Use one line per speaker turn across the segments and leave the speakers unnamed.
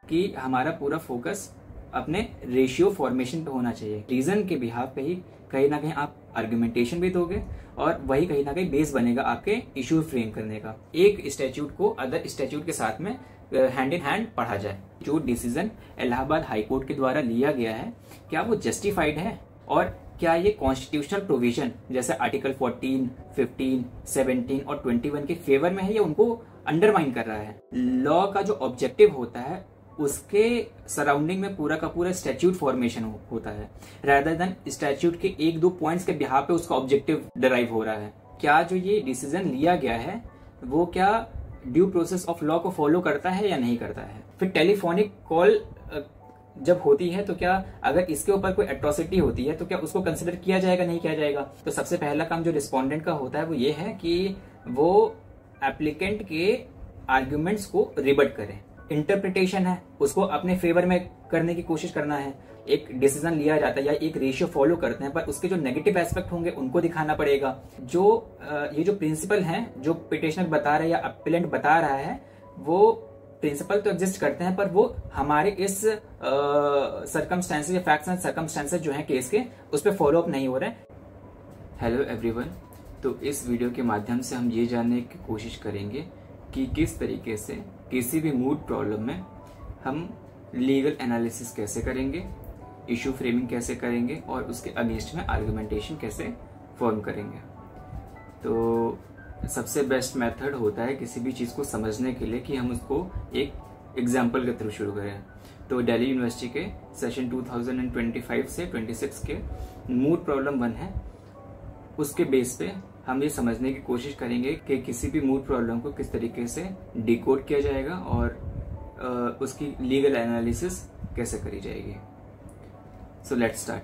कि हमारा पूरा फोकस अपने रेशियो फॉर्मेशन पे होना चाहिए। रीजन के बिहाफ पे ही कहीं ना कहीं आप आर्गुमेंटेशन भी दोगे और वही कहीं ना कहीं बेस बनेगा आपके इशू फ्रेम करने का। एक स्टैट्यूट को अदर स्टैट्यूट के साथ में हैंड इन हैंड पढ़ा जाए। जो डिसीजन इलाहाबाद हाई कोर्ट के द्वारा लिया गया है, क्या वो जस्टिफाइड है और क्या ये कॉन्स्टिट्यूशनल प्रोविजन जैसे आर्टिकल 14, 15, 17 और 21 के फेवर में है या उनको अंडरमाइन कर रहा है। लॉ का जो ऑब्जेक्टिव होता है उसके सराउंडिंग में पूरा का पूरा स्टैट्यूट फॉर्मेशन होता है, रादर देन स्टैट्यूट के एक दो पॉइंट्स के बिहार पे उसका ऑब्जेक्टिव डिराइव हो रहा है। क्या जो ये डिसीजन लिया गया है वो क्या ड्यू प्रोसेस ऑफ लॉ को फॉलो करता है या नहीं करता है। फिर टेलीफोनिक कॉल जब होती है तो क्या अगर इसके ऊपर कोई एट्रोसिटी होती है तो क्या उसको कंसिडर किया जाएगा, नहीं किया जाएगा। तो सबसे पहला काम जो रिस्पोंडेंट का होता है वो ये है कि वो एप्लीकेंट के आर्ग्यूमेंट्स को रिबट करे। इंटरप्रिटेशन है उसको अपने फेवर में करने की कोशिश करना है। एक डिसीजन लिया जाता है या एक रेशियो फॉलो करते हैं पर उसके जो नेगेटिव एस्पेक्ट होंगे उनको दिखाना पड़ेगा। जो ये जो प्रिंसिपल हैं जो पिटिशनर बता रहा है या अपीलेंट बता रहा है वो प्रिंसिपल तो एग्जिस्ट करते हैं पर वो हमारे इस सर्कमस्टेंसेस या फैक्ट्स एंड सर्कमस्टेंसेस जो हैं केस के उस पर फॉलो अप नहीं हो रहे हैं। हेलो एवरीवन, तो इस वीडियो के माध्यम से हम ये जानने की कोशिश करेंगे कि किस तरीके से किसी भी मूड प्रॉब्लम में हम लीगल एनालिसिस कैसे करेंगे, इशू फ्रेमिंग कैसे करेंगे और उसके अगेंस्ट में आर्गुमेंटेशन कैसे फॉर्म करेंगे। तो सबसे बेस्ट मेथड होता है किसी भी चीज़ को समझने के लिए कि हम उसको एक एग्जाम्पल के थ्रू शुरू करें। तो दिल्ली यूनिवर्सिटी के सेशन 2025 से 26 के मूड प्रॉब्लम 1 है, उसके बेस पे हम ये समझने की कोशिश करेंगे कि किसी भी मूड प्रॉब्लम को किस तरीके से डिकोड किया जाएगा और उसकी लीगल एनालिसिस कैसे करी जाएगी। So let's start.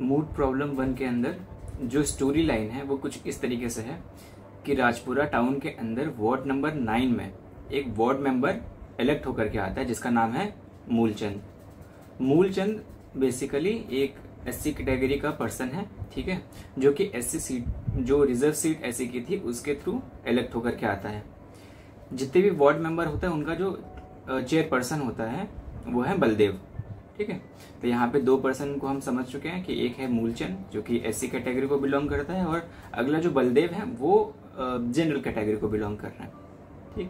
Mood problem 1 के अंदर जो स्टोरी लाइन है वो कुछ इस तरीके से है कि राजपुरा टाउन के अंदर वार्ड नंबर 9 में एक वार्ड मेंबर इलेक्ट होकर के आता है जिसका नाम है मूलचंद। मूलचंद बेसिकली एक एससी कैटेगरी का पर्सन है, ठीक है, जो कि एससी सीट जो रिजर्व सीट एससी की थी उसके थ्रू इलेक्ट होकर के आता है। जितने भी वार्ड मेंबर होता है उनका जो चेयरपर्सन होता है वो है बलदेव, ठीक है। तो यहाँ पे 2 पर्सन को हम समझ चुके हैं कि एक है मूलचंद जो कि एससी कैटेगरी को बिलोंग करता है और अगला जो बलदेव है वो जनरल कैटेगरी को बिलोंग कर रहा है, ठीक।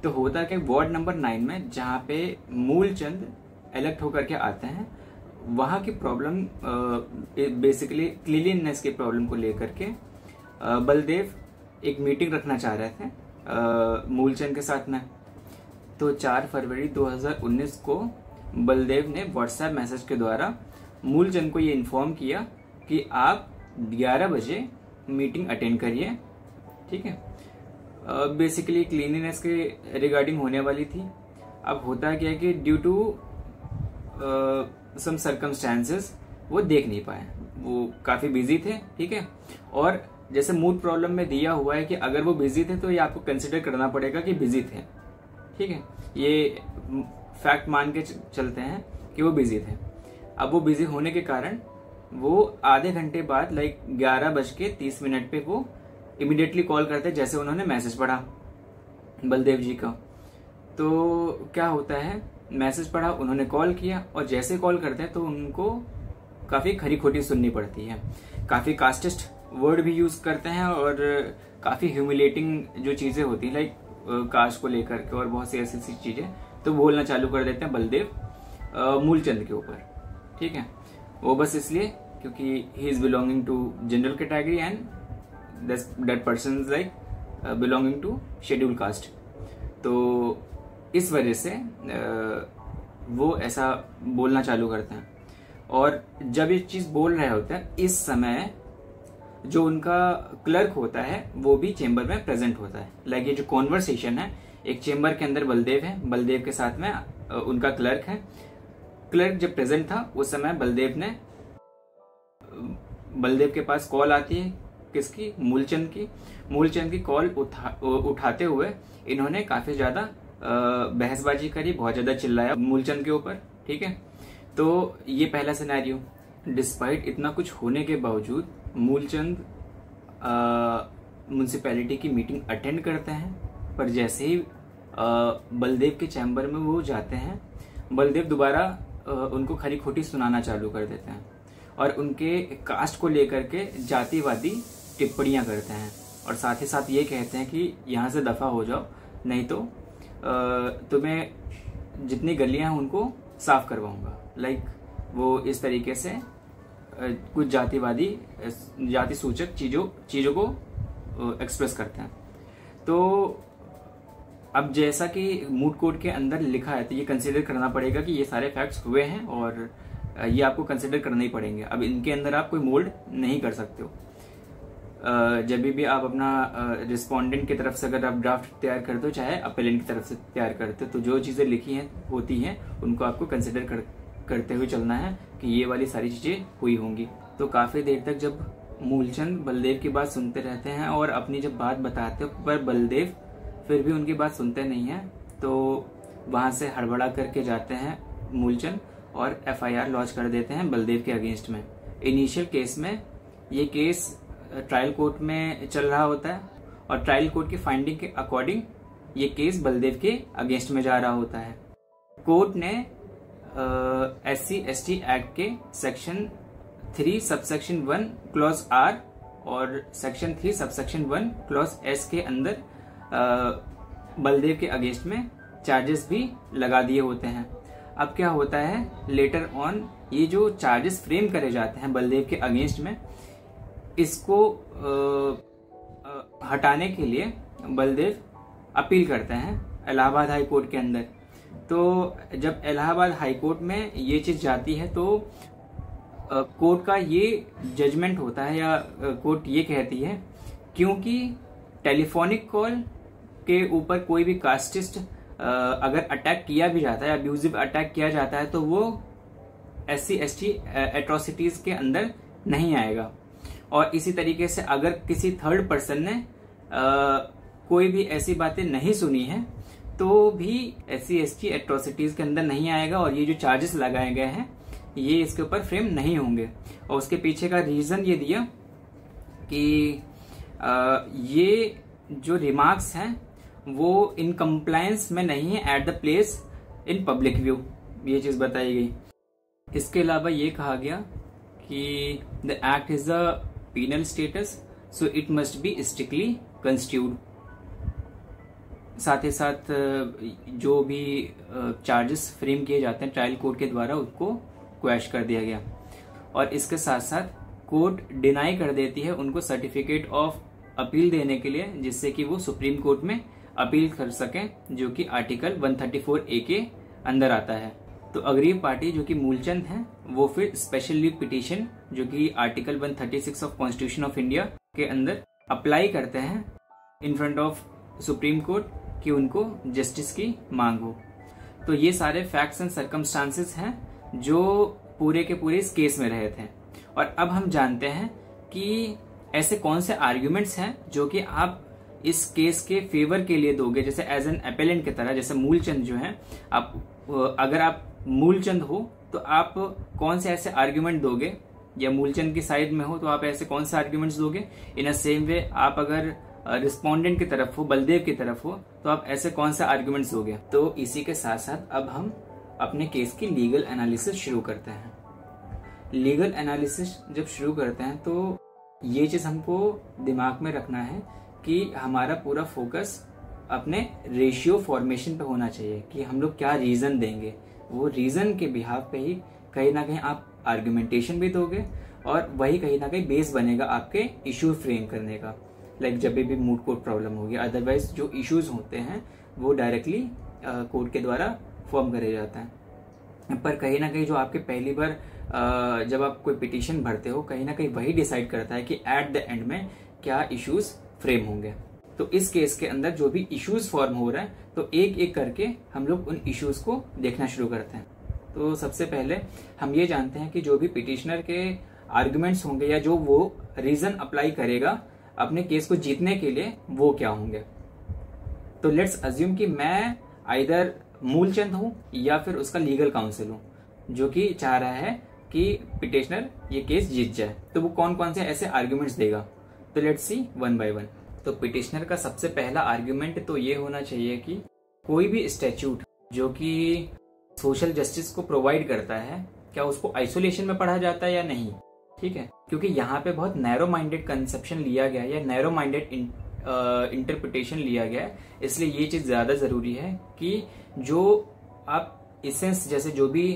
तो होता है कि वार्ड नंबर 9 में जहाँ पे मूलचंद इलेक्ट होकर के आते हैं वहाँ की प्रॉब्लम बेसिकली क्लीनलीनेस की प्रॉब्लम को लेकर के बलदेव एक मीटिंग रखना चाह रहे थे मूलचंद के साथ में। तो 4 फरवरी 2019 को बलदेव ने व्हाट्सएप मैसेज के द्वारा मूलचंद को ये इन्फॉर्म किया कि आप 11 बजे मीटिंग अटेंड करिए, ठीक है। बेसिकली क्लीनलीनेस के रिगार्डिंग होने वाली थी। अब होता क्या है कि ड्यू टू सम सर्कमस्टेंसेस वो देख नहीं पाए, वो काफी बिजी थे, ठीक है। और जैसे मूड प्रॉब्लम में दिया हुआ है कि अगर वो बिजी थे तो ये आपको कंसिडर करना पड़ेगा कि बिजी थे, ठीक है। ये फैक्ट मान के चलते हैं कि वो बिजी थे। अब वो बिजी होने के कारण वो आधे घंटे बाद 11:30 पे वो इमिडिएटली कॉल करते हैं जैसे उन्होंने मैसेज पढ़ा बलदेव जी का। तो क्या होता है, मैसेज पढ़ा, उन्होंने कॉल किया और जैसे कॉल करते हैं तो उनको काफी खरी खोटी सुननी पड़ती है। काफी कास्टिस्ट वर्ड भी यूज करते हैं और काफी ह्यूमिलेटिंग जो चीजें होती है लाइक कास्ट को लेकर के और बहुत सी ऐसी चीजें तो बोलना चालू कर देते हैं बलदेव मूलचंद के ऊपर, ठीक है। वो बस इसलिए क्योंकि he is belonging to general category and that person is like belonging to schedule caste. तो इस वजह से वो ऐसा बोलना चालू करते हैं। और जब ये चीज बोल रहे होते हैं इस समय जो उनका क्लर्क होता है वो भी चेंबर में प्रेजेंट होता है। लाइक ये जो कॉन्वर्सेशन है, एक चेंबर के अंदर बलदेव है, बलदेव के साथ में उनका क्लर्क है। क्लर्क जब प्रेजेंट था उस समय बलदेव के पास कॉल आती है, किसकी, मूलचंद की कॉल उठाते हुए इन्होंने काफी ज्यादा बहसबाजी करी, बहुत ज्यादा चिल्लाया मूलचंद के ऊपर, ठीक है। तो ये पहला सिनेरियो। डिस्पाइट इतना कुछ होने के बावजूद मूलचंद म्युनिसिपैलिटी की मीटिंग अटेंड करते हैं, पर जैसे ही बलदेव के चैम्बर में वो जाते हैं। बलदेव दोबारा उनको खरी खोटी सुनाना चालू कर देते हैं और उनके कास्ट को लेकर के जातिवादी टिप्पणियां करते हैं और साथ ही साथ ये कहते हैं कि यहाँ से दफा हो जाओ, नहीं तो तुम्हें जितनी गलियां हैं उनको साफ करवाऊंगा। लाइक वो इस तरीके से कुछ जाति सूचक चीजों को एक्सप्रेस करते हैं। तो अब जैसा कि मूड कोर्ट के अंदर लिखा है तो ये कंसीडर करना पड़ेगा कि ये सारे फैक्ट्स हुए हैं और ये आपको कंसीडर करने ही पड़ेंगे। अब इनके अंदर आप कोई मोल्ड नहीं कर सकते हो। जब भी आप अपना रिस्पोंडेंट की तरफ से अगर आप ड्राफ्ट तैयार करते हो, चाहे अपेलेंट की तरफ से तैयार करते हो, तो जो चीजें लिखी हैं होती हैं उनको आपको कंसीडर करते हुए चलना है कि ये वाली सारी चीजें हुई होंगी। तो काफी देर तक जब मूलचंद बलदेव की बात सुनते रहते हैं और अपनी जब बात बताते हो पर बलदेव फिर भी उनकी बात सुनते नहीं है, तो वहां से हड़बड़ा करके जाते हैं मूलचंद और FIR लॉन्च कर देते हैं बलदेव के अगेंस्ट में। इनिशियल केस में ये केस ट्रायल कोर्ट में चल रहा होता है और ट्रायल कोर्ट की फाइंडिंग के अकॉर्डिंग ये केस बलदेव के अगेंस्ट में जा रहा होता है। कोर्ट ने SC/ST एक्ट के सेक्शन 3 सबसेक्शन 1 क्लॉज R और सेक्शन 3 सबसेक्शन 1 क्लॉज S के अंदर बलदेव के अगेंस्ट में चार्जेस भी लगा दिए होते हैं। अब क्या होता है, लेटर ऑन ये जो चार्जेस फ्रेम करे जाते हैं बलदेव के अगेंस्ट में, इसको हटाने के लिए बलदेव अपील करते हैं इलाहाबाद हाई कोर्ट के अंदर। तो जब इलाहाबाद हाई कोर्ट में ये चीज जाती है तो कोर्ट का ये जजमेंट होता है या कोर्ट ये कहती है, क्योंकि टेलीफोनिक कॉल के ऊपर कोई भी कास्टिस्ट अगर अटैक किया भी जाता है, अब्यूजिव अटैक किया जाता है, तो वो SC/ST एट्रोसिटीज के अंदर नहीं आएगा। और इसी तरीके से अगर किसी थर्ड पर्सन ने कोई भी ऐसी बातें नहीं सुनी है तो भी SC/ST एट्रोसिटीज के अंदर नहीं आएगा और ये जो चार्जेस लगाए गए हैं ये इसके ऊपर फ्रेम नहीं होंगे। और उसके पीछे का रीजन ये दिया कि ये जो रिमार्क्स हैं वो इन कंप्लायंस में नहीं है at the place in public view, ये चीज बताई गई। इसके अलावा ये कहा गया कि the act is a penal statute so it must be strictly constituted. साथ ही साथ जो भी चार्जेस फ्रेम किए जाते हैं ट्रायल कोर्ट के द्वारा उसको क्वैश कर दिया गया। और इसके साथ साथ कोर्ट डिनाई कर देती है उनको सर्टिफिकेट ऑफ अपील देने के लिए, जिससे कि वो सुप्रीम कोर्ट में अपील कर सकें, जो कि आर्टिकल 134A के अंदर आता है। तो अग्रीव पार्टी जो कि मूलचंद हैं वो फिर स्पेशल लीव पिटीशन जो कि article 136 of constitution of India के अंदर अप्लाई करते हैं in front of supreme court कि उनको जस्टिस की मांग हो। तो ये सारे फैक्ट्स एंड सर्कमस्टांसेस हैं जो पूरे के पूरे इस केस में रहे थे। और अब हम जानते हैं कि ऐसे कौन से आर्ग्यूमेंट्स हैं जो कि आप इस केस के फेवर के लिए दोगे, जैसे एज एन अपेलेंट की तरह। जैसे मूलचंद जो है, आप अगर आप मूलचंद हो तो आप कौन से ऐसे आर्ग्यूमेंट दोगे, या मूलचंद की साइड में हो तो आप ऐसे कौन से आर्ग्यूमेंट्स दोगे। इन अ सेम वे आप अगर रिस्पोंडेंट की तरफ हो, बलदेव की तरफ हो, तो आप ऐसे कौन से आर्ग्यूमेंट्स दोगे। तो इसी के साथ साथ अब हम अपने केस की लीगल एनालिसिस शुरू करते हैं। लीगल एनालिसिस जब शुरू करते हैं तो ये चीज हमको दिमाग में रखना है कि हमारा पूरा फोकस अपने रेशियो फॉर्मेशन पे होना चाहिए कि हम लोग क्या रीजन देंगे। वो रीजन के बिहाफ पे ही कहीं ना कहीं आप आर्गुमेंटेशन भी दोगे और वही कहीं ना कहीं बेस बनेगा आपके इशू फ्रेम करने का। लाइक जब भी मूड कोर्ट प्रॉब्लम होगी, अदरवाइज जो इश्यूज होते हैं वो डायरेक्टली कोर्ट के द्वारा फॉर्म करे जाते हैं। पर कहीं ना कहीं जो आपके पहली बार जब आप कोई पिटीशन भरते हो, कहीं ना कहीं वही डिसाइड करता है कि एट द एंड में क्या इश्यूज फ्रेम होंगे। तो इस केस के अंदर जो भी इश्यूज फॉर्म हो रहा है तो एक एक करके हम लोग उन इश्यूज को देखना शुरू करते हैं। तो सबसे पहले हम ये जानते हैं कि जो भी पिटिशनर के आर्गुमेंट्स होंगे या जो वो रीजन अप्लाई करेगा अपने केस को जीतने के लिए, वो क्या होंगे। तो लेट्स अज्यूम कि मैं आइदर मूलचंद हूं या फिर उसका लीगल काउंसिल हूं जो कि चाह रहा है कि पिटिशनर ये केस जीत जाए। तो वो कौन कौन से ऐसे आर्ग्यूमेंट्स देगा, तो let's see one by one. तो पिटिशनर का सबसे पहला आर्ग्यूमेंट तो ये होना चाहिए कि कोई भी स्टैच्यूट जो कि सोशल जस्टिस को प्रोवाइड करता है, क्या उसको आइसोलेशन में पढ़ा जाता है या नहीं, ठीक है। क्योंकि यहाँ पे बहुत नैरो माइंडेड कंसेप्शन लिया गया है या नैरो माइंडेड इंटरप्रिटेशन लिया गया है, इसलिए ये चीज ज्यादा जरूरी है कि जो आप इसेंस, जैसे जो भी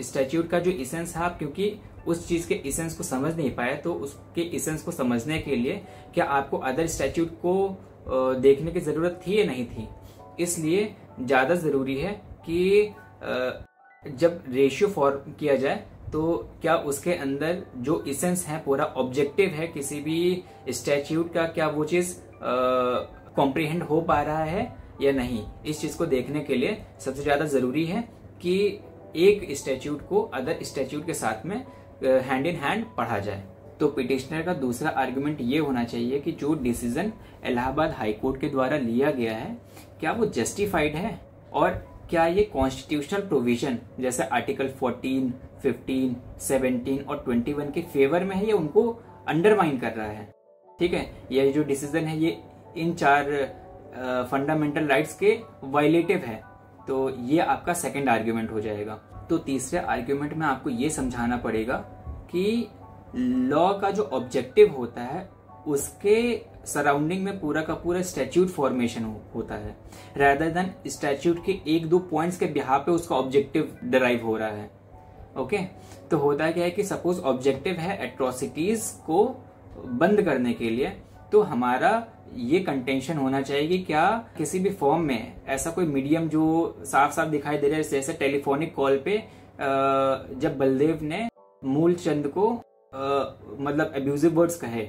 स्टैच्यूट का जो इसेंस है, आप क्योंकि उस चीज के इसेंस को समझ नहीं पाए, तो उसके इसेंस को समझने के लिए क्या आपको अदर स्टैच्यूट को देखने की जरूरत थी या नहीं थी। इसलिए ज्यादा जरूरी है कि जब रेशियो फॉर्म किया जाए तो क्या उसके अंदर जो इसेंस है, पूरा ऑब्जेक्टिव है किसी भी स्टैच्यूट का, क्या वो चीज कॉम्प्रिहेंड हो पा रहा है या नहीं। इस चीज को देखने के लिए सबसे ज्यादा जरूरी है कि एक स्टैच्यूट को अदर स्टैच्यूट के साथ में हैंड इन हैंड पढ़ा जाए। तो पिटिशनर का दूसरा आर्गुमेंट ये होना चाहिए कि जो डिसीजन इलाहाबाद हाई कोर्ट के द्वारा लिया गया है, क्या वो जस्टिफाइड है और क्या ये कॉन्स्टिट्यूशनल प्रोविजन जैसे आर्टिकल 14, 15, 17 और 21 के फेवर में है या उनको अंडरमाइन कर रहा है, ठीक है। ये जो डिसीजन है ये इन 4 फंडामेंटल राइट्स के वायलेटिव है। तो ये आपका सेकंड आर्ग्यूमेंट हो जाएगा। तो तीसरे आर्ग्यूमेंट में आपको ये समझाना पड़ेगा कि लॉ का जो ऑब्जेक्टिव होता है उसके सराउंडिंग में पूरा का पूरा स्टैच्यूट फॉर्मेशन होता है, रादर देन स्टैच्यूट के 1-2 पॉइंट्स के बिहाफ पे उसका ऑब्जेक्टिव डिराइव हो रहा है। ओके, तो होता क्या है कि सपोज ऑब्जेक्टिव है एट्रोसिटीज को बंद करने के लिए, तो हमारा ये कंटेंशन होना चाहिए कि क्या किसी भी फॉर्म में ऐसा कोई मीडियम जो साफ साफ दिखाई दे रहा है, जैसे टेलीफोनिक कॉल पे जब बलदेव ने मूलचंद को मतलब अब्यूजिव वर्ड्स कहे,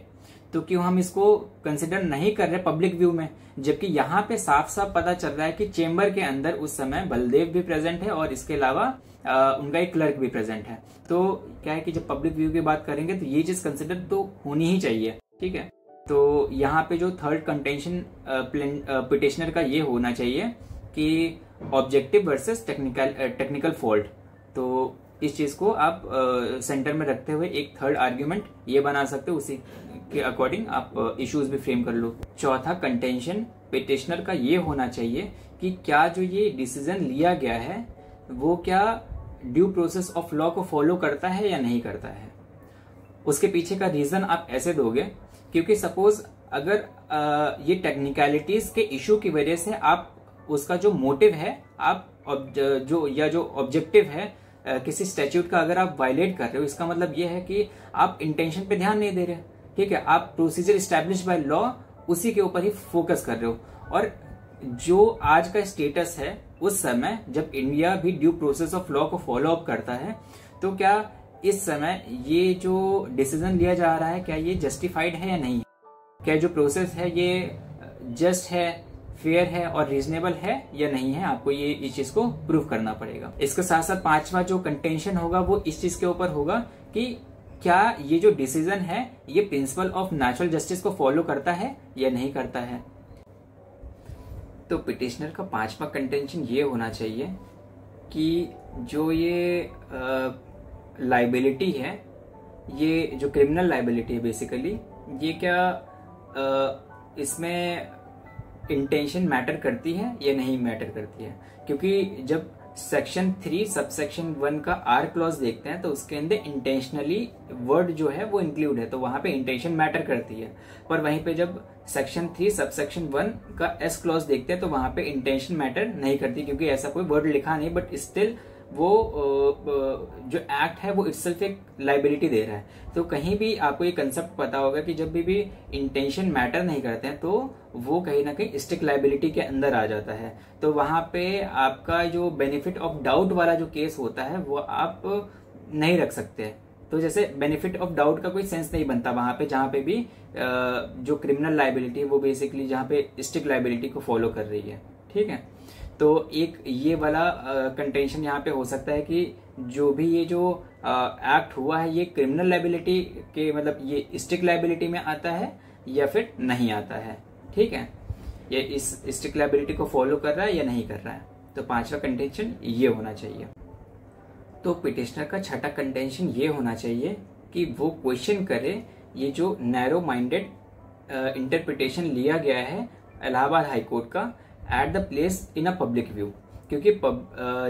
तो क्यों हम इसको कंसिडर नहीं कर रहे पब्लिक व्यू में, जबकि यहाँ पे साफ साफ पता चल रहा है कि चेंबर के अंदर उस समय बलदेव भी प्रेजेंट है और इसके अलावा उनका एक क्लर्क भी प्रेजेंट है। तो क्या है कि जब पब्लिक व्यू की बात करेंगे तो ये चीज कंसिडर तो होनी ही चाहिए, ठीक है। तो यहाँ पे जो थर्ड कंटेंशन पिटिशनर का ये होना चाहिए कि ऑब्जेक्टिव वर्सेस टेक्निकल फॉल्ट। तो इस चीज को आप सेंटर में रखते हुए एक थर्ड आर्ग्यूमेंट ये बना सकते हो, उसी के अकॉर्डिंग आप इश्यूज भी फ्रेम कर लो। चौथा कंटेंशन पिटिशनर का ये होना चाहिए कि क्या जो ये डिसीजन लिया गया है वो क्या ड्यू प्रोसेस ऑफ लॉ को फॉलो करता है या नहीं करता है। उसके पीछे का रीजन आप ऐसे दोगे क्योंकि सपोज अगर ये टेक्निकलिटीज के इशू की वजह से आप उसका जो मोटिव है, आप जो ऑब्जेक्टिव है किसी स्टैच्यूट का अगर आप वायलेट कर रहे हो, इसका मतलब ये है कि आप इंटेंशन पे ध्यान नहीं दे रहे, ठीक है। आप प्रोसीजर स्टैब्लिश बाय लॉ उसी के ऊपर ही फोकस कर रहे हो। और जो आज का स्टेटस है, उस समय जब इंडिया भी ड्यू प्रोसेस ऑफ लॉ को फॉलो अप करता है, तो क्या इस समय ये जो डिसीजन लिया जा रहा है क्या ये जस्टिफाइड है या नहीं, क्या जो प्रोसेस है ये जस्ट है, फेयर है और रीजनेबल है या नहीं है। आपको ये इस चीज को प्रूव करना पड़ेगा। इसके साथ साथ पांचवा जो कंटेंशन होगा वो इस चीज के ऊपर होगा कि क्या ये जो डिसीजन है ये प्रिंसिपल ऑफ नेचुरल जस्टिस को फॉलो करता है या नहीं करता है। तो पिटिशनर का पांचवा कंटेंशन ये होना चाहिए कि जो ये लाइबिलिटी है, ये जो क्रिमिनल लाइबिलिटी है बेसिकली, ये क्या इसमें इंटेंशन मैटर करती है या नहीं मैटर करती है। क्योंकि जब सेक्शन 3 सबसेक्शन 1 का आर क्लॉज देखते हैं तो उसके अंदर इंटेंशनली वर्ड जो है वो इंक्लूड है, तो वहां पे इंटेंशन मैटर करती है। पर वहीं पे जब सेक्शन 3 सबसेक्शन 1 का एस क्लॉज देखते हैं तो वहां पे इंटेंशन मैटर नहीं करती, क्योंकि ऐसा कोई वर्ड लिखा नहीं, बट स्टिल वो जो एक्ट है वो इटसेल्फ एक लाइबिलिटी दे रहा है। तो कहीं भी आपको ये कंसेप्ट पता होगा कि जब भी इंटेंशन मैटर नहीं करते हैं तो वो कहीं ना कहीं स्ट्रिक्ट लाइबिलिटी के अंदर आ जाता है। तो वहां पे आपका जो बेनिफिट ऑफ डाउट वाला जो केस होता है वो आप नहीं रख सकते। तो जैसे बेनिफिट ऑफ डाउट का कोई सेंस नहीं बनता वहां पे, जहां पे भी जो क्रिमिनल लाइबिलिटी है वो बेसिकली जहां पे स्ट्रिक्ट लाइबिलिटी को फॉलो कर रही है, ठीक है। तो एक ये वाला कंटेंशन यहाँ पे हो सकता है कि जो भी ये जो एक्ट हुआ है ये क्रिमिनल लाइबिलिटी के मतलब ये स्ट्रिक्ट लाइबिलिटी में आता है या फिर नहीं आता है, ठीक है। ये इस स्ट्रिक्ट लाइबिलिटी को फॉलो कर रहा है या नहीं कर रहा है। तो पांचवा कंटेंशन ये होना चाहिए। तो पिटिशनर का छठा कंटेंशन ये होना चाहिए कि वो क्वेश्चन करे ये जो नैरो माइंडेड इंटरप्रिटेशन लिया गया है इलाहाबाद हाईकोर्ट का, at the place in a public view, क्योंकि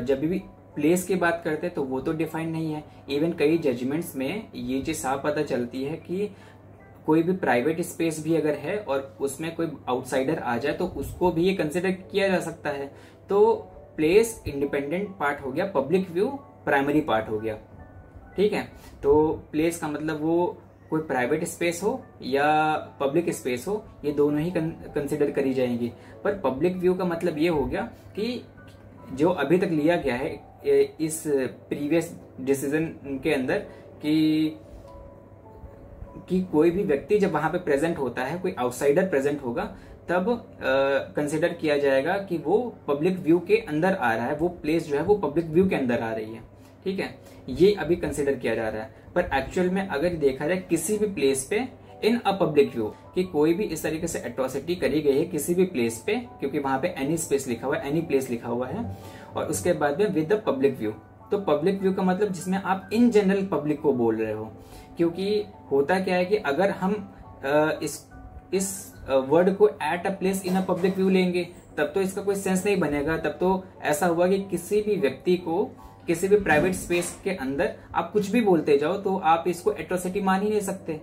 जब भी प्लेस की बात करते हैं तो वो तो डिफाइन नहीं है। इवन कई जजमेंट्स में ये चीज साफ पता चलती है कि कोई भी प्राइवेट स्पेस भी अगर है और उसमें कोई आउटसाइडर आ जाए तो उसको भी ये कंसिडर किया जा सकता है। तो प्लेस इंडिपेंडेंट पार्ट हो गया, पब्लिक व्यू प्राइमरी पार्ट हो गया, ठीक है। तो प्लेस का मतलब वो कोई प्राइवेट स्पेस हो या पब्लिक स्पेस हो, ये दोनों ही कंसिडर करी जाएंगी। पर पब्लिक व्यू का मतलब ये हो गया कि जो अभी तक लिया गया है इस प्रीवियस डिसीजन के अंदर कि कोई भी व्यक्ति जब वहां पे प्रेजेंट होता है, कोई आउटसाइडर प्रेजेंट होगा, तब कंसिडर किया जाएगा कि वो पब्लिक व्यू के अंदर आ रहा है, वो प्लेस जो है वो पब्लिक व्यू के अंदर आ रही है, ठीक है। ये अभी कंसिडर किया जा रहा है। पर एक्चुअल में अगर देखा जाए किसी भी प्लेस पे इन अ पब्लिक व्यू कि कोई भी इस तरीके से एट्रोसिटी करी गई है किसी भी प्लेस पे, क्योंकि वहां पे एनी स्पेस लिखा हुआ है, एनी प्लेस लिखा हुआ है, और उसके बाद में विद द पब्लिक व्यू। तो पब्लिक व्यू का मतलब जिसमें आप इन जनरल पब्लिक को बोल रहे हो, क्योंकि होता क्या है कि अगर हम इस वर्ड को at a place in a public view लेंगे तब तो इसका कोई सेंस नहीं बनेगा। तब तो ऐसा हुआ कि किसी भी व्यक्ति को किसी भी प्राइवेट स्पेस के अंदर आप कुछ भी बोलते जाओ तो आप इसको एट्रोसिटी मान ही नहीं सकते।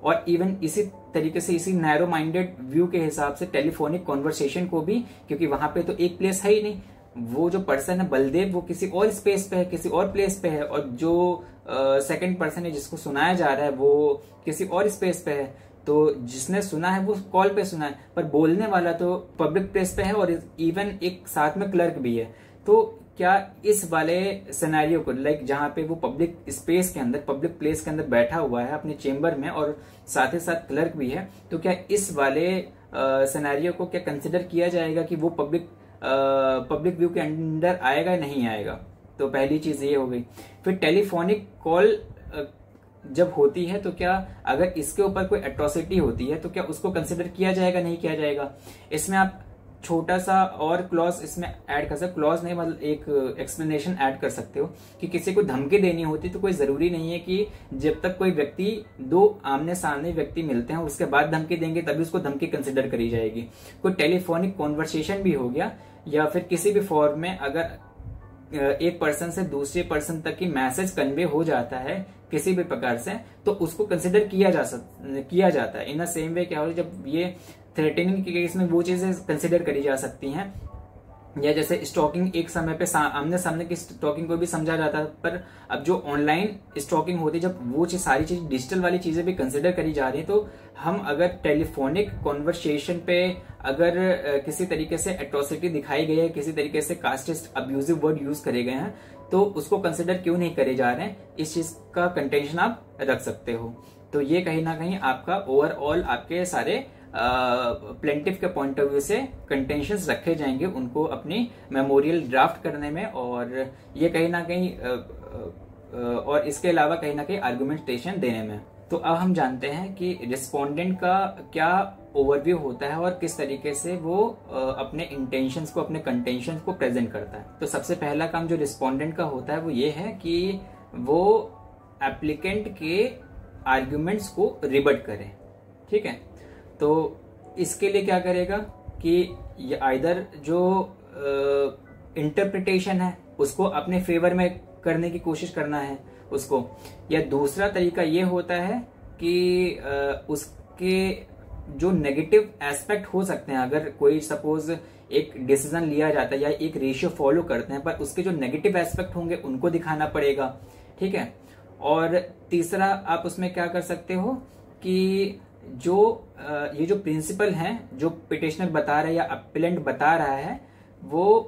और इवन इसी तरीके से इसी नैरो माइंडेड व्यू के हिसाब से टेलीफोनिक कॉन्वर्सेशन को भी, क्योंकि वहां पे तो एक प्लेस है ही नहीं, वो जो पर्सन है बलदेव वो किसी और स्पेस पे है, किसी और प्लेस पे है, और जो सेकंड पर्सन है जिसको सुनाया जा रहा है वो किसी और स्पेस पे है। तो जिसने सुना है वो कॉल पे सुना है, पर बोलने वाला तो पब्लिक प्लेस पे है और इवन एक साथ में क्लर्क भी है। तो क्या इस वाले सिनेरियो को लाइक जहां पे वो पब्लिक स्पेस के अंदर, पब्लिक प्लेस के अंदर बैठा हुआ है अपने चेंबर में और साथ ही साथ क्लर्क भी है, तो क्या इस वाले सिनेरियो को क्या कंसिडर किया जाएगा कि वो पब्लिक व्यू के अंदर आएगा या नहीं आएगा? तो पहली चीज ये हो गई। फिर टेलीफोनिक कॉल जब होती है तो क्या अगर इसके ऊपर कोई एट्रोसिटी होती है तो क्या उसको कंसिडर किया जाएगा, नहीं किया जाएगा? इसमें आप छोटा सा और क्लॉज इसमें ऐड कर सकते, क्लॉज नहीं मतलब एक एक्सप्लेनेशन ऐड कर सकते हो कि किसी को धमकी देनी होती तो कोई जरूरी नहीं है कि जब तक कोई व्यक्ति, दो आमने सामने व्यक्ति मिलते हैं उसके बाद धमकी देंगे तभी उसको धमकी कंसिडर करी जाएगी। कोई टेलीफोनिक कॉन्वर्सेशन भी हो गया या फिर किसी भी फॉर्म में अगर एक पर्सन से दूसरे पर्सन तक की मैसेज कन्वे हो जाता है किसी भी प्रकार से, तो उसको कंसिडर किया जाता है। इन द सेम वे क्या हो, जब ये थ्रेटनिंग के केस में वो चीजें कंसिडर करी जा सकती हैं, या जैसे स्टॉकिंग एक समय पे आमने सामने की स्टॉकिंग को भी समझा जाता है, पर अब जो ऑनलाइन स्टॉकिंग होती है जब वो सारी चीज डिजिटल वाली चीजें भी कंसिडर करी जा रही है, तो हम अगर टेलीफोनिक कॉन्वर्सेशन पे अगर किसी तरीके से एट्रोसिटी दिखाई गई है, किसी तरीके से कास्टिस्ट अब्यूजिव वर्ड यूज करे गए हैं, तो उसको कंसिडर क्यों नहीं करे जा रहे हैं, इस चीज का कंटेंशन आप रख सकते हो। तो ये कहीं ना कहीं आपका ओवरऑल आपके सारे प्लेंटिफ के पॉइंट ऑफ व्यू से कंटेंशंस रखे जाएंगे उनको अपनी मेमोरियल ड्राफ्ट करने में, और ये कहीं ना कहीं और इसके अलावा कहीं ना कहीं आर्गुमेंटेशन देने में। तो अब हम जानते हैं कि रिस्पोंडेंट का क्या ओवरव्यू होता है और किस तरीके से वो अपने इंटेंशंस को, अपने कंटेंशंस को प्रेजेंट करता है। तो सबसे पहला काम जो रिस्पोंडेंट का होता है वो ये है कि वो एप्लीकेंट के आर्ग्यूमेंट्स को रिबट करे, ठीक है। तो इसके लिए क्या करेगा कि आइदर जो इंटरप्रिटेशन है उसको अपने फेवर में करने की कोशिश करना है उसको, या दूसरा तरीका ये होता है कि उसके जो नेगेटिव एस्पेक्ट हो सकते हैं, अगर कोई सपोज एक डिसीजन लिया जाता है या एक रेशियो फॉलो करते हैं, पर उसके जो नेगेटिव एस्पेक्ट होंगे उनको दिखाना पड़ेगा, ठीक है। और तीसरा आप उसमें क्या कर सकते हो कि जो ये जो प्रिंसिपल हैं जो पिटिशनर बता रहा है या अपीलेंट बता रहा है, वो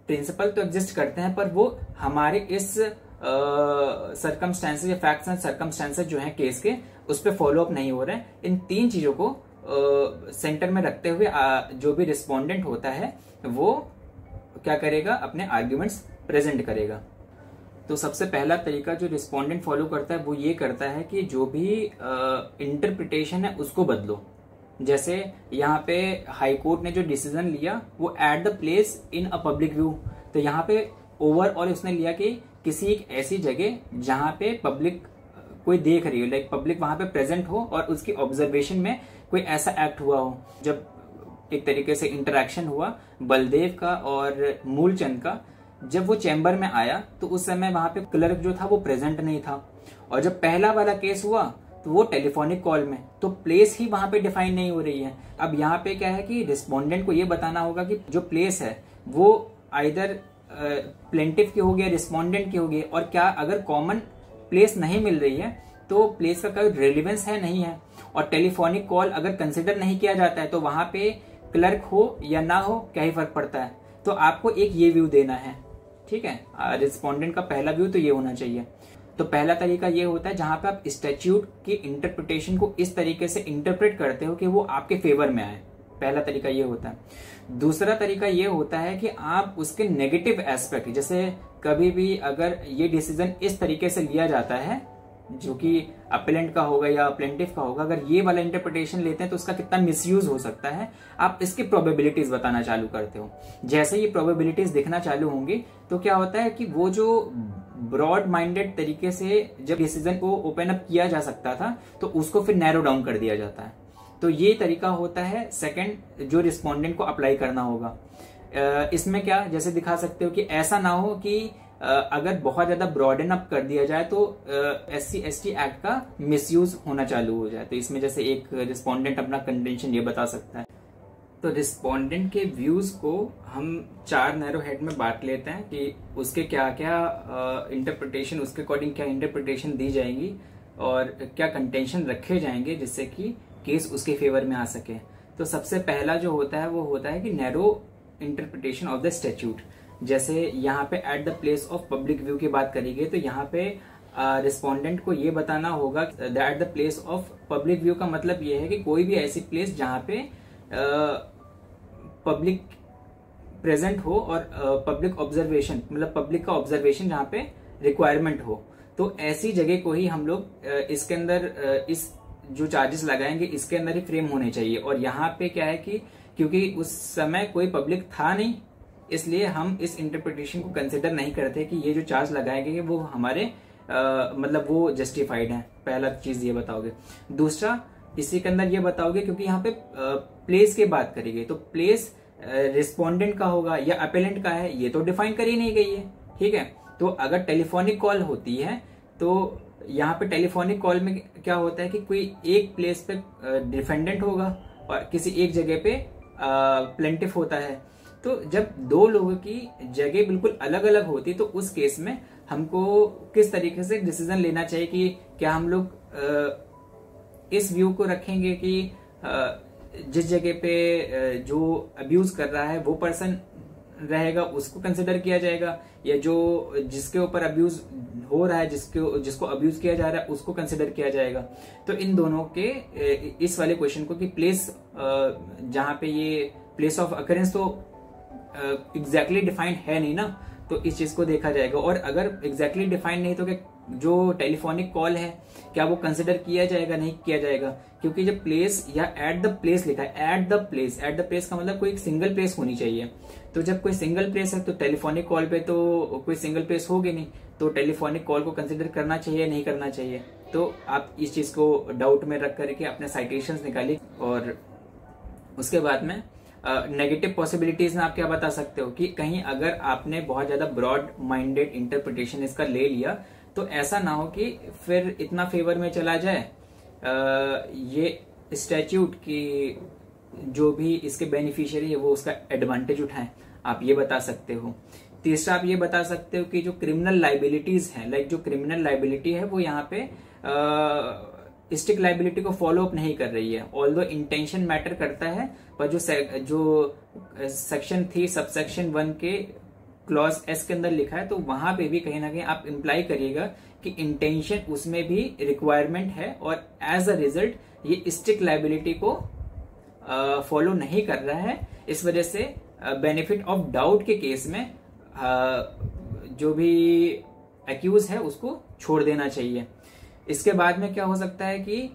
प्रिंसिपल तो एग्जिस्ट करते हैं पर वो हमारे इस सर्कमस्टेंसेस या फैक्ट्स एंड सर्कमस्टेंसेस जो हैं केस के, उस पर फॉलो अप नहीं हो रहे हैं। इन तीन चीजों को सेंटर में रखते हुए जो भी रिस्पोंडेंट होता है वो क्या करेगा, अपने आर्ग्यूमेंट्स प्रेजेंट करेगा। तो सबसे पहला तरीका जो रिस्पोंडेंट फॉलो करता है वो ये करता है कि जो भी इंटरप्रिटेशन है उसको बदलो। जैसे यहाँ पे हाई कोर्ट ने जो डिसीजन लिया वो at the place in a public view, तो यहाँ पे ओवरऑल उसने लिया कि किसी एक ऐसी जगह जहाँ पे पब्लिक कोई देख रही हो, लाइक पब्लिक वहां पे प्रेजेंट हो और उसकी ऑब्जर्वेशन में कोई ऐसा एक्ट हुआ हो। जब एक तरीके से इंटरेक्शन हुआ बलदेव का और मूलचंद का। जब वो चैम्बर में आया तो उस समय वहां पे क्लर्क जो था वो प्रेजेंट नहीं था, और जब पहला वाला केस हुआ तो वो टेलीफोनिक कॉल में, तो प्लेस ही वहां पे डिफाइन नहीं हो रही है। अब यहाँ पे क्या है कि रिस्पोंडेंट को ये बताना होगा कि जो प्लेस है वो आइदर प्लेंटिफ की होगी या रिस्पोंडेंट की होगी, और क्या अगर कॉमन प्लेस नहीं मिल रही है तो प्लेस का कोई रेलिवेंस है नहीं है, और टेलीफोनिक कॉल अगर कंसिडर नहीं किया जाता है तो वहां पे क्लर्क हो या ना हो क्या ही फर्क पड़ता है। तो आपको एक ये व्यू देना है, ठीक है। रिस्पोंडेंट का पहला व्यू तो ये होना चाहिए। तो पहला तरीका ये होता है जहां पे आप स्टैट्यूट की इंटरप्रिटेशन को इस तरीके से इंटरप्रेट करते हो कि वो आपके फेवर में आए, पहला तरीका ये होता है। दूसरा तरीका ये होता है कि आप उसके नेगेटिव एस्पेक्ट, जैसे कभी भी अगर ये डिसीजन इस तरीके से लिया जाता है जो कि अपेलेंट का होगा या प्लेंटिफ का होगा, अगर ये वाला इंटरप्रिटेशन लेते हैं तो उसका कितना मिसयूज हो सकता है, आप इसकी प्रोबेबिलिटीज बताना चालू करते हो। जैसे ये प्रोबेबिलिटीज दिखना चालू होंगी तो क्या होता है कि वो जो ब्रॉड माइंडेड तरीके से जब डिसीजन को ओपन अप किया जा सकता था तो उसको फिर नैरो डाउन कर दिया जाता है। तो ये तरीका होता है सेकंड जो रिस्पोंडेंट को अप्लाई करना होगा। इसमें क्या जैसे दिखा सकते हो कि ऐसा ना हो कि अगर बहुत ज्यादा ब्रॉडन अप कर दिया जाए तो SC/ST एक्ट का मिसयूज होना चालू हो जाए। तो इसमें जैसे एक रिस्पोंडेंट अपना कंटेंशन ये बता सकता है। तो रिस्पोंडेंट के व्यूज को हम 4 नैरो हेड में बांट लेते हैं कि उसके क्या क्या इंटरप्रिटेशन, उसके अकॉर्डिंग क्या इंटरप्रिटेशन दी जाएंगी और क्या कंटेंशन रखे जाएंगे जिससे कि केस उसके फेवर में आ सके। तो सबसे पहला जो होता है वो होता है कि narrow interpretation of the statute. जैसे यहाँ पे at the place of public view की बात करी गई, तो यहाँ पे रिस्पोंडेंट को ये बताना होगा at the place of public view का मतलब ये है कि कोई भी ऐसी प्लेस जहाँ पे पब्लिक प्रेजेंट हो और पब्लिक ऑब्जर्वेशन, मतलब पब्लिक का ऑब्जर्वेशन जहाँ पे रिक्वायरमेंट हो, तो ऐसी जगह को ही हम लोग इसके अंदर इस जो चार्जेस लगाएंगे इसके अंदर ही फ्रेम होने चाहिए। और यहाँ पे क्या है कि क्योंकि उस समय कोई पब्लिक था नहीं, इसलिए हम इस इंटरप्रिटेशन को कंसिडर नहीं करते कि ये जो चार्ज लगाए गए वो हमारे मतलब वो जस्टिफाइड है। पहला चीज ये बताओगे। दूसरा इसी के अंदर ये बताओगे क्योंकि यहाँ पे प्लेस की बात करी गई, तो प्लेस रिस्पोंडेंट का होगा या अपेलेंट का है ये तो डिफाइन करी नहीं गई है, ठीक है। तो अगर टेलीफोनिक कॉल होती है तो यहाँ पे टेलीफोनिक कॉल में क्या होता है कि कोई एक प्लेस पे डिफेंडेंट होगा और किसी एक जगह पे प्लेंटिफ होता है। तो जब दो लोगों की जगह बिल्कुल अलग अलग होती तो उस केस में हमको किस तरीके से डिसीजन लेना चाहिए कि क्या हम लोग इस व्यू को रखेंगे कि जिस जगह पे जो अब्यूज कर रहा है वो पर्सन रहेगा उसको कंसिडर किया जाएगा, या जो जिसके ऊपर अब्यूज हो रहा है जिसको अब्यूज किया जा रहा है उसको कंसिडर किया जाएगा। तो इन दोनों के इस वाले क्वेश्चन को कि प्लेस जहां पे ये प्लेस ऑफ अकरेंस तो एग्जैक्टली डिफाइंड है नहीं ना, तो इस चीज को देखा जाएगा। और अगर एग्जैक्टली डिफाइंड नहीं तो क्या जो टेलीफोनिक कॉल है क्या वो कंसिडर किया जाएगा, नहीं किया जाएगा, क्योंकि जब प्लेस या एट द प्लेस लिखा है, एट द प्लेस का मतलब कोई एक सिंगल प्लेस होनी चाहिए। तो जब कोई सिंगल प्लेस है तो टेलीफोनिक कॉल पे तो कोई सिंगल प्लेस होगी नहीं, तो टेलीफोनिक कॉल को कंसिडर करना चाहिए नहीं करना चाहिए। तो आप इस चीज को डाउट में रख करके अपने साइटेशंस निकालिए। और उसके बाद में नेगेटिव पॉसिबिलिटीज में आप क्या बता सकते हो कि कहीं अगर आपने बहुत ज्यादा ब्रॉड माइंडेड इंटरप्रिटेशन इसका ले लिया तो ऐसा ना हो कि फिर इतना फेवर में चला जाए ये स्टैट्यूट की जो भी इसके बेनिफिशियरी है वो उसका एडवांटेज उठाएं, आप ये बता सकते हो। तीसरा आप ये बता सकते हो कि जो क्रिमिनल लाइबिलिटीज हैं, लाइक जो क्रिमिनल लाइबिलिटी है वो यहाँ पे स्टिक लाइबिलिटी को फॉलो अप नहीं कर रही है। ऑल्दो इंटेंशन मैटर करता है, पर जो सेक्शन 3 सबसेक्शन 1 के क्लॉज एस के अंदर लिखा है तो वहां पे भी कहीं ना कहीं आप इंप्लाई करिएगा कि इंटेंशन उसमें भी रिक्वायरमेंट है और एज अ रिजल्ट ये स्टिक लाइबिलिटी को फॉलो नहीं कर रहा है। इस वजह से बेनिफिट ऑफ डाउट के केस में जो भी एक्यूज है उसको छोड़ देना चाहिए। इसके बाद में क्या हो सकता है कि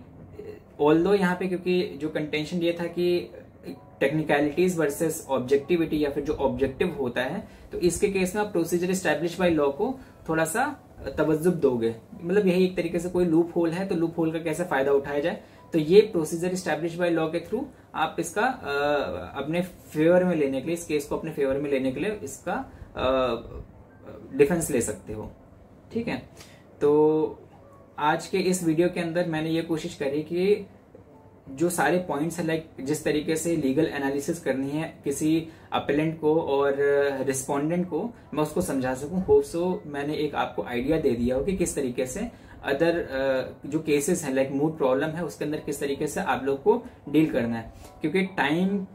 ऑल्दो यहाँ पे क्योंकि जो कंटेंशन ये था कि टेक्निकलिटीज वर्सेस ऑब्जेक्टिविटी या फिर जो ऑब्जेक्टिव होता है, तो इसके केस में आप प्रोसीजर एस्टैब्लिश बाय लॉ को थोड़ा सा तवज्जुब दोगे, मतलब यही एक तरीके से कोई लूप होल है तो लूप होल का कैसे फायदा उठाया जाए, तो ये प्रोसीजर स्टैब्लिश बाय लॉ के थ्रू आप इसका अपने फेवर में लेने के लिए, इस केस को अपने फेवर में लेने के लिए इसका डिफेंस ले सकते हो। ठीक है, तो आज के इस वीडियो के अंदर मैंने ये कोशिश करी कि जो सारे पॉइंट्स है, लाइक जिस तरीके से लीगल एनालिसिस करनी है किसी अपेलेंट को और रिस्पोंडेंट को, मैं उसको समझा सकूं। होप सो मैंने एक आपको आइडिया दे दिया हो कि किस तरीके से अदर जो केसेस हैं, लाइक मूड प्रॉब्लम है, उसके अंदर किस तरीके से आप लोग को डील करना है। क्योंकि टाइम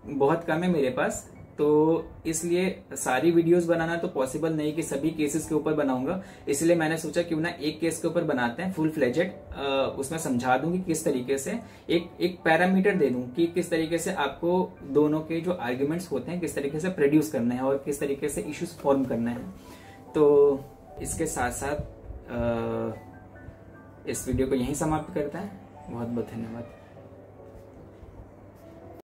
बहुत कम है मेरे पास, तो इसलिए सारी वीडियोस बनाना तो पॉसिबल नहीं कि सभी केसेस के ऊपर बनाऊंगा, इसलिए मैंने सोचा क्यों ना एक केस के ऊपर बनाते हैं फुल फ्लेजेड, उसमें समझा दूं कि किस तरीके से एक पैरामीटर दे दूं कि किस तरीके से आपको दोनों के जो आर्ग्यूमेंट्स होते हैं किस तरीके से प्रोड्यूस करना है और किस तरीके से इश्यूज फॉर्म करना है। तो इसके साथ साथ इस वीडियो को यहीं समाप्त करते हैं। बहुत बहुत धन्यवाद।